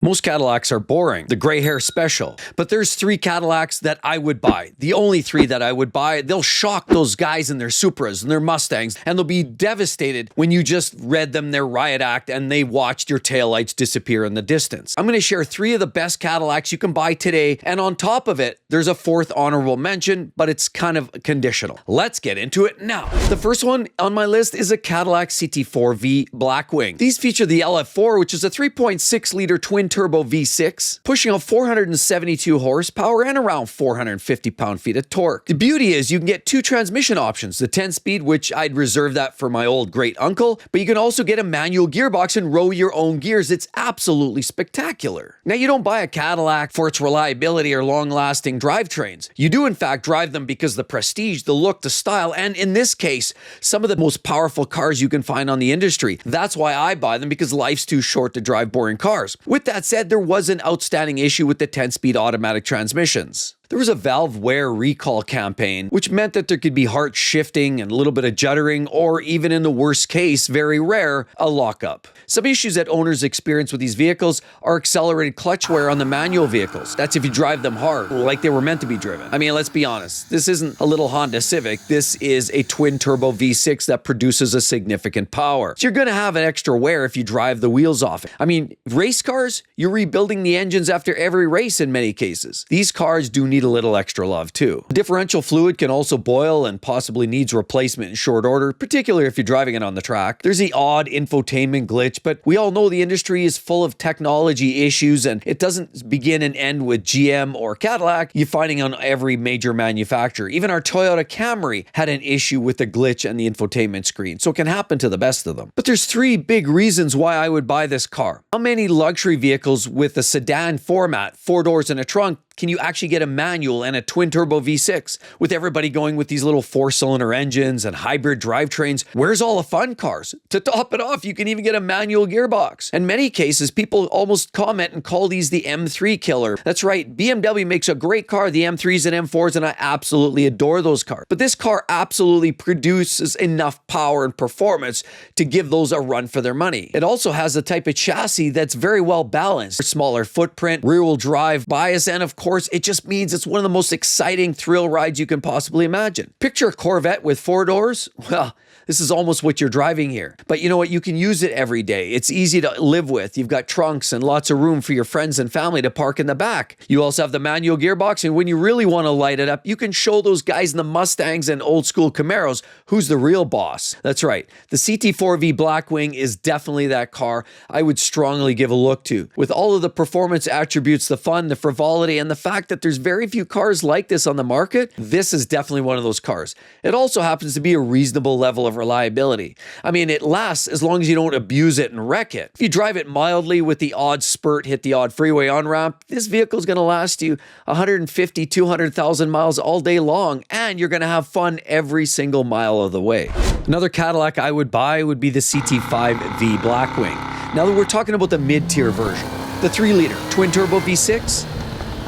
Most Cadillacs are boring, the gray hair special, but there's 3 Cadillacs that I would buy. The only 3 that I would buy. They'll shock those guys in their Supras and their Mustangs, and they'll be devastated when you just read them their riot act and they watched your taillights disappear in the distance. I'm going to share 3 of the best Cadillacs you can buy today, and on top of it, there's a 4th honorable mention, but it's kind of conditional. Let's get into it now. The first one on my list is a Cadillac CT4V Blackwing. These feature the LF4, which is a 3.6-liter twin-turbo V6, pushing out 472 horsepower and around 450 pound-feet of torque. The beauty is you can get 2 transmission options, the 10-speed, which I'd reserve that for my old great-uncle, but you can also get a manual gearbox and row your own gears. It's absolutely spectacular. Now, you don't buy a Cadillac for its reliability or long-lasting drivetrains. You do, in fact, drive them because the prestige, the look, the style, and in this case, some of the most powerful cars you can find on the industry. That's why I buy them, because life's too short to drive boring cars. With that said, there was an outstanding issue with the 10-speed automatic transmissions. There was a valve wear recall campaign, which meant that there could be heart shifting and a little bit of juddering, or even in the worst case, very rare, a lockup. Some issues that owners experience with these vehicles are accelerated clutch wear on the manual vehicles. That's if you drive them hard, like they were meant to be driven. I mean, let's be honest, this isn't a little Honda Civic. This is a twin-turbo V6 that produces a significant power. So you're going to have an extra wear if you drive the wheels off it. I mean, race cars, you're rebuilding the engines after every race in many cases. These cars do need a little extra love too. Differential fluid can also boil and possibly needs replacement in short order, particularly if you're driving it on the track. There's the odd infotainment glitch, but we all know the industry is full of technology issues, and it doesn't begin and end with GM or Cadillac. You're finding on every major manufacturer. Even our Toyota Camry had an issue with the glitch and the infotainment screen, so it can happen to the best of them. But there's 3 big reasons why I would buy this car. How many luxury vehicles with a sedan format, 4 doors and a trunk, can you actually get a manual and a twin-turbo V6? With everybody going with these little 4-cylinder engines and hybrid drivetrains, where's all the fun cars? To top it off, you can even get a manual gearbox. In many cases, people almost comment and call these the M3 killer. That's right, BMW makes a great car, the M3s and M4s, and I absolutely adore those cars. But this car absolutely produces enough power and performance to give those a run for their money. It also has a type of chassis that's very well balanced. Smaller footprint, rear-wheel drive bias, and of course, it just means it's one of the most exciting thrill rides you can possibly imagine. Picture a Corvette with 4 doors? Well, this is almost what you're driving here. But you know what? You can use it every day. It's easy to live with. You've got trunks and lots of room for your friends and family to park in the back. You also have the manual gearbox, and when you really want to light it up, you can show those guys in the Mustangs and old school Camaros who's the real boss. That's right. The CT4V Blackwing is definitely that car I would strongly give a look to. With all of the performance attributes, the fun, the frivolity, and the fact that there's very few cars like this on the market, this is definitely one of those cars. It also happens to be a reasonable level of reliability. I mean, it lasts as long as you don't abuse it and wreck it. If you drive it mildly with the odd spurt, hit the odd freeway on-ramp, this vehicle is going to last you 150, 200,000 miles all day long, and you're going to have fun every single mile of the way. Another Cadillac I would buy would be the CT5V Blackwing. Now that we're talking about the mid-tier version, the 3-liter twin-turbo V6,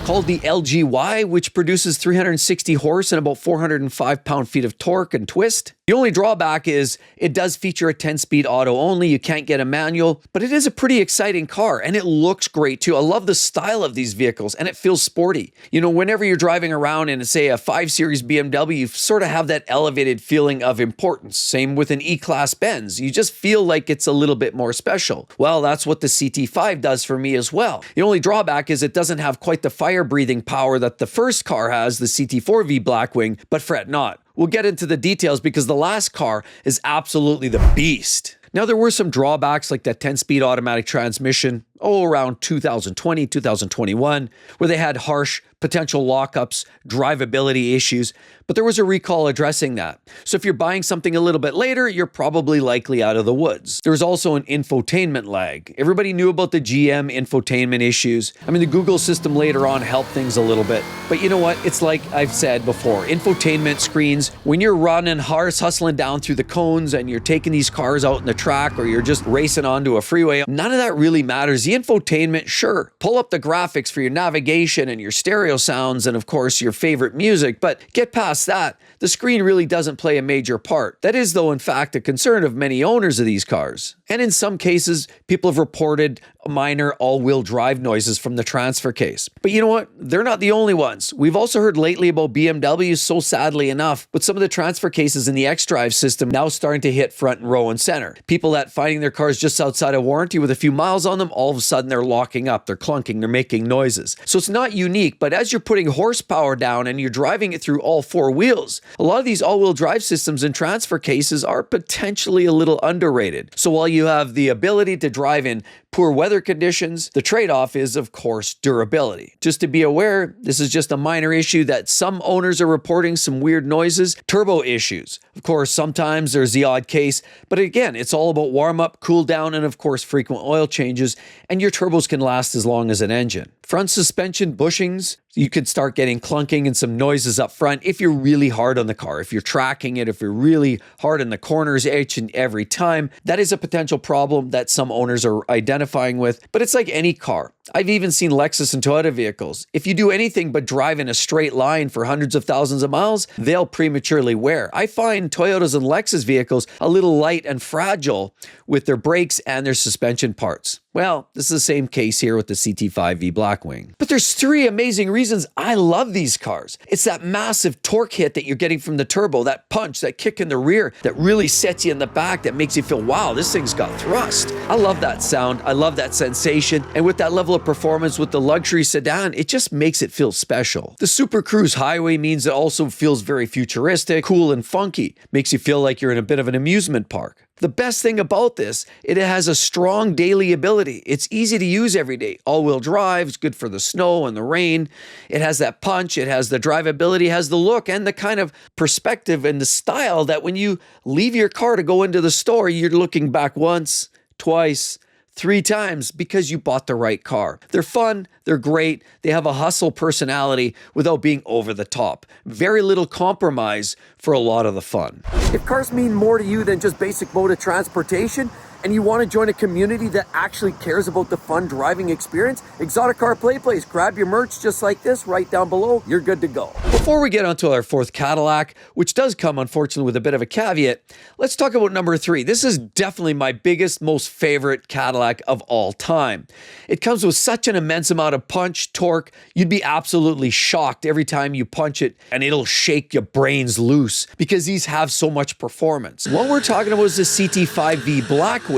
called the LGY, which produces 360 horse and about 405 pound-feet of torque and twist. The only drawback is it does feature a 10-speed auto only. You can't get a manual, but it is a pretty exciting car, and it looks great too. I love the style of these vehicles, and it feels sporty. You know, whenever you're driving around in, say, a 5 Series BMW, you sort of have that elevated feeling of importance. Same with an E-Class Benz. You just feel like it's a little bit more special. Well, that's what the CT5 does for me as well. The only drawback is it doesn't have quite the fire-breathing power that the first car has, the CT4V Blackwing, but fret not. We'll get into the details because the last car is absolutely the beast. Now, there were some drawbacks like that 10-speed automatic transmission, around 2020, 2021, where they had harsh potential lockups, drivability issues, but there was a recall addressing that. So if you're buying something a little bit later, you're probably likely out of the woods. There was also an infotainment lag. Everybody knew about the GM infotainment issues. I mean, the Google system later on helped things a little bit, but you know what? It's like I've said before, infotainment screens, when you're running horse hustling down through the cones and you're taking these cars out in the track, or you're just racing onto a freeway, none of that really matters. The infotainment, sure, pull up the graphics for your navigation and your stereo sounds and of course your favorite music, but get past that, the screen really doesn't play a major part. That is though in fact a concern of many owners of these cars. And in some cases, people have reported minor all-wheel drive noises from the transfer case. But you know what? They're not the only ones. We've also heard lately about BMWs, so sadly enough, with some of the transfer cases in the xDrive system now starting to hit front and row and center. People that finding their cars just outside of warranty with a few miles on them, all of a sudden they're locking up, they're clunking, they're making noises. So it's not unique, but as you're putting horsepower down and you're driving it through all four wheels, a lot of these all-wheel drive systems and transfer cases are potentially a little underrated. So while you have the ability to drive in poor weather conditions, the trade-off is, of course, durability. Just to be aware, this is just a minor issue that some owners are reporting some weird noises, turbo issues. Of course, sometimes there's the odd case, but again, it's all about warm-up, cool down, and of course, frequent oil changes, and your turbos can last as long as an engine. Front suspension bushings, you could start getting clunking and some noises up front if you're really hard on the car. If you're tracking it, if you're really hard in the corners each and every time, that is a potential problem that some owners are identifying with. But it's like any car. I've even seen Lexus and Toyota vehicles. If you do anything but drive in a straight line for hundreds of thousands of miles, they'll prematurely wear. I find Toyotas and Lexus vehicles a little light and fragile with their brakes and their suspension parts. Well, this is the same case here with the CT5V Blackwing. But there's three amazing reasons I love these cars. It's that massive torque hit that you're getting from the turbo, that punch, that kick in the rear that really sets you in the back, that makes you feel, wow, this thing's got thrust. I love that sound. I love that sensation. And with that level of performance with the luxury sedan, it just makes it feel special. The Super Cruise Highway means it also feels very futuristic, cool and funky. Makes you feel like you're in a bit of an amusement park. The best thing about this, it has a strong daily ability. It's easy to use every day. All-wheel drive, it's good for the snow and the rain. It has that punch, it has the drivability, it has the look and the kind of perspective and the style that when you leave your car to go into the store, you're looking back once, twice, 3 times because you bought the right car. They're fun, they're great, they have a hustle personality without being over the top. Very little compromise for a lot of the fun. If cars mean more to you than just basic mode of transportation, and you want to join a community that actually cares about the fun driving experience, Exotic Car Play Place. Grab your merch just like this right down below. You're good to go. Before we get onto our 4th Cadillac, which does come unfortunately with a bit of a caveat, let's talk about number 3. This is definitely my biggest, most favorite Cadillac of all time. It comes with such an immense amount of punch, torque, you'd be absolutely shocked every time you punch it and it'll shake your brains loose because these have so much performance. What we're talking about is the CT5V Blackwing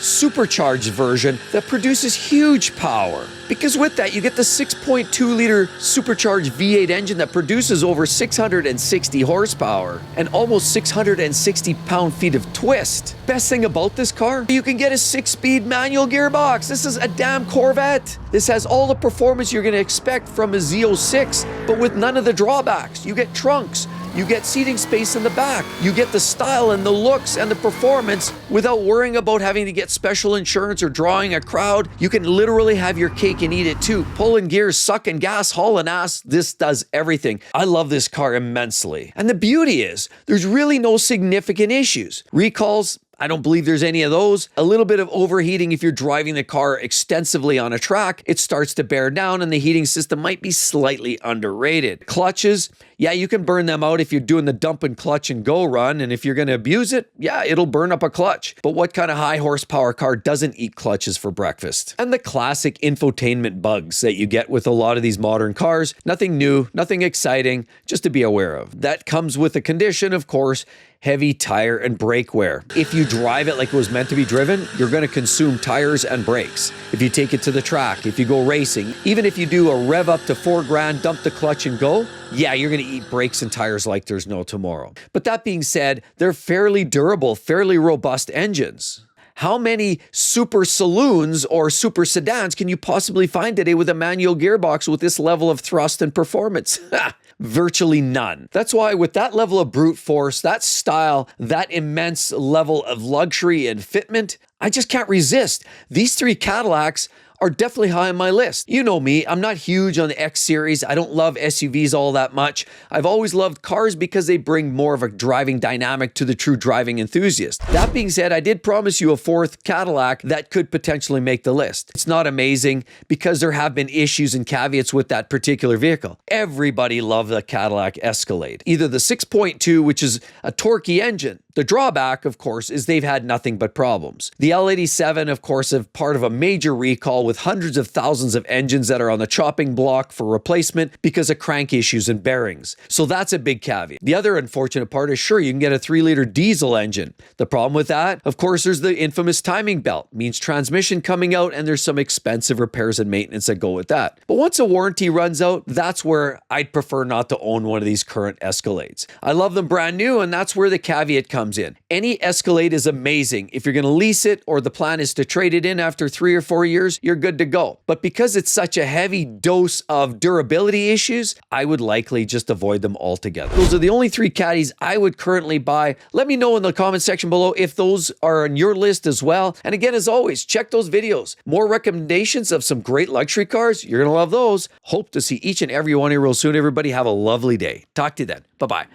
Supercharged version that produces huge power. Because with that, you get the 6.2 liter supercharged V8 engine that produces over 660 horsepower and almost 660 pound-feet of twist. Best thing about this car, you can get a 6-speed manual gearbox. This is a damn Corvette. This has all the performance you're going to expect from a Z06, but with none of the drawbacks. You get trunks. You get seating space in the back. You get the style and the looks and the performance without worrying about having to get special insurance or drawing a crowd. You can literally have your cake and eat it too. Pulling gears, sucking gas, hauling ass. This does everything. I love this car immensely. And the beauty is, there's really no significant issues. Recalls, I don't believe there's any of those. A little bit of overheating if you're driving the car extensively on a track. It starts to bear down and the heating system might be slightly underrated. Clutches, yeah, you can burn them out if you're doing the dump and clutch and go run. And if you're going to abuse it, yeah, it'll burn up a clutch. But what kind of high horsepower car doesn't eat clutches for breakfast? And the classic infotainment bugs that you get with a lot of these modern cars. Nothing new, nothing exciting, just to be aware of. That comes with a condition, of course, heavy tire and brake wear. If you drive it like it was meant to be driven, you're going to consume tires and brakes. If you take it to the track, if you go racing, even if you do a rev up to 4 grand, dump the clutch and go, yeah, you're going to eat brakes and tires like there's no tomorrow. But that being said, they're fairly durable, fairly robust engines. How many super saloons or super sedans can you possibly find today with a manual gearbox with this level of thrust and performance? Virtually none. That's why with that level of brute force, that style, that immense level of luxury and fitment, I just can't resist. These 3 Cadillacs are definitely high on my list. You know me, I'm not huge on the X series. I don't love SUVs all that much. I've always loved cars because they bring more of a driving dynamic to the true driving enthusiast. That being said, I did promise you a 4th Cadillac that could potentially make the list. It's not amazing because there have been issues and caveats with that particular vehicle. Everybody loved the Cadillac Escalade. Either the 6.2, which is a torquey engine The drawback, of course, is they've had nothing but problems. The L87, of course, is part of a major recall with hundreds of thousands of engines that are on the chopping block for replacement because of crank issues and bearings. So that's a big caveat. The other unfortunate part is, sure, you can get a 3-liter diesel engine. The problem with that, of course, there's the infamous timing belt. Means transmission coming out, and there's some expensive repairs and maintenance that go with that. But once a warranty runs out, that's where I'd prefer not to own one of these current Escalades. I love them brand new, and that's where the caveat comes in. Any Escalade is amazing. If you're going to lease it or the plan is to trade it in after 3 or 4 years, you're good to go. But because it's such a heavy dose of durability issues, I would likely just avoid them altogether. Those are the only 3 Caddies I would currently buy. Let me know in the comment section below if those are on your list as well. And again, as always, check those videos. More recommendations of some great luxury cars. You're going to love those. Hope to see each and every one of you real soon. Everybody have a lovely day. Talk to you then. Bye-bye.